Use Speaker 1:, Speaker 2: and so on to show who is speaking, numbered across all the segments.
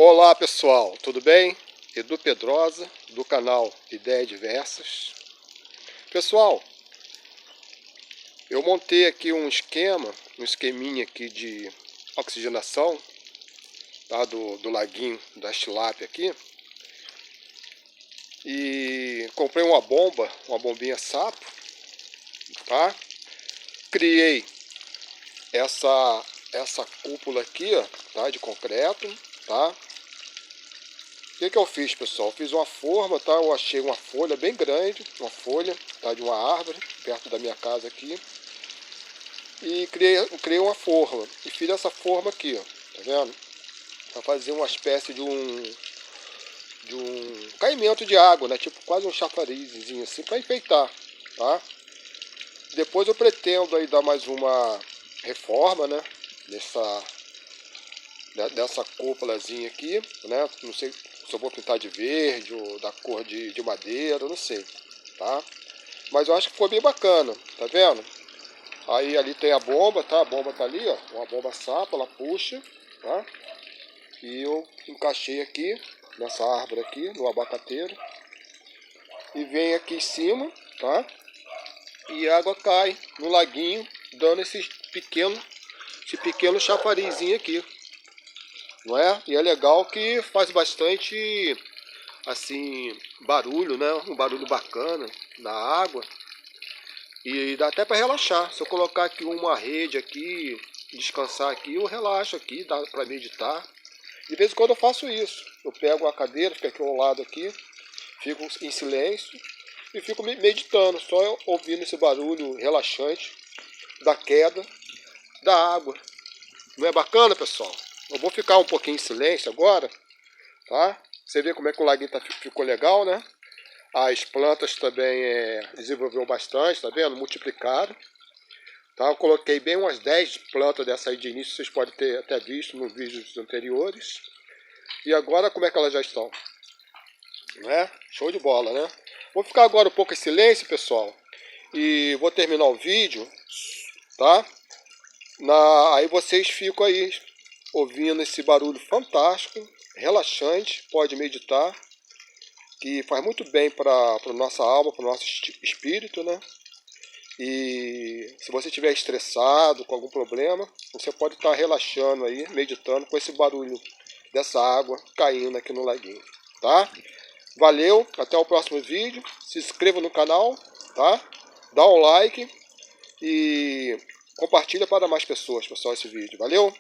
Speaker 1: Olá pessoal, tudo bem? Edu Pedrosa, do canal Ideias Diversas. Pessoal, eu montei aqui um esqueminha aqui de oxigenação, tá? do laguinho da tilápia aqui. E comprei uma bombinha sapo, tá? Criei essa cúpula aqui, ó, tá? De concreto, tá? O que eu fiz, pessoal? Fiz uma forma, tá? Eu achei uma folha bem grande, uma folha, tá? De uma árvore, perto da minha casa aqui. E criei uma forma. E fiz essa forma aqui, ó. Tá vendo? Pra fazer uma espécie de um caimento de água, né? Tipo quase um chafarizinho assim, para enfeitar, tá? Depois eu pretendo aí dar mais uma reforma, né? Dessa cúpulazinha aqui, né? Não sei se eu vou pintar de verde ou da cor de madeira, não sei, tá? Mas eu acho que ficou bem bacana, tá vendo? Aí ali tem a bomba, tá? A bomba tá ali, ó, uma bomba sapo, ela puxa, tá? E eu encaixei aqui, nessa árvore aqui, no abacateiro. E vem aqui em cima, tá? E a água cai no laguinho, dando esse pequeno chafarizinho aqui. Não é? E é legal que faz bastante, assim, barulho, né? Um barulho bacana na água. E dá até para relaxar. Se eu colocar aqui uma rede aqui, descansar aqui, eu relaxo aqui, dá para meditar. De vez em quando eu faço isso. Eu pego a cadeira, fico aqui ao lado aqui, fico em silêncio e fico meditando, só ouvindo esse barulho relaxante da queda da água. Não é bacana, pessoal? Eu vou ficar um pouquinho em silêncio agora, tá? Você vê como é que o laguinho ficou legal, né? As plantas também desenvolveram bastante, tá vendo? Multiplicaram. Tá? Eu coloquei bem umas 10 plantas dessa aí de início, vocês podem ter até visto nos vídeos anteriores. E agora como é que elas já estão? Né? Show de bola, né? Vou ficar agora um pouco em silêncio, pessoal. E vou terminar o vídeo, tá? Aí vocês ficam aí ouvindo esse barulho fantástico, relaxante, pode meditar, que faz muito bem para a nossa alma, para o nosso espírito, né? E se você estiver estressado com algum problema, você pode estar relaxando aí, meditando com esse barulho dessa água caindo aqui no laguinho, tá? Valeu, até o próximo vídeo. Se inscreva no canal, tá? Dá um like e compartilha para mais pessoas, pessoal, esse vídeo. Valeu?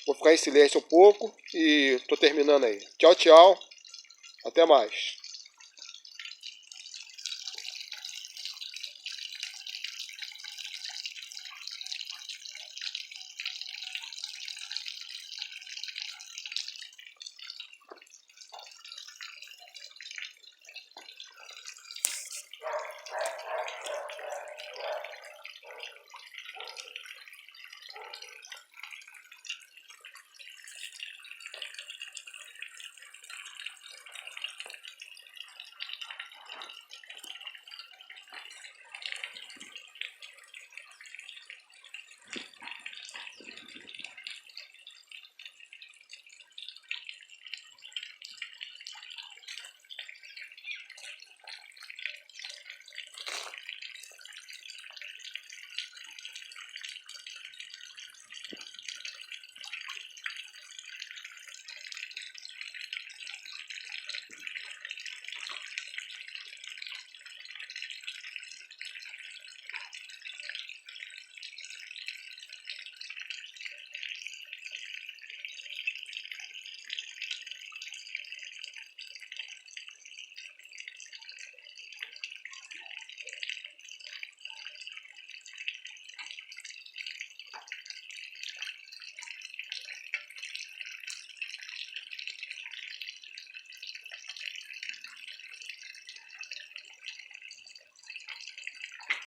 Speaker 1: Vou ficar em silêncio um pouco e tô terminando aí. Tchau, tchau. Até mais.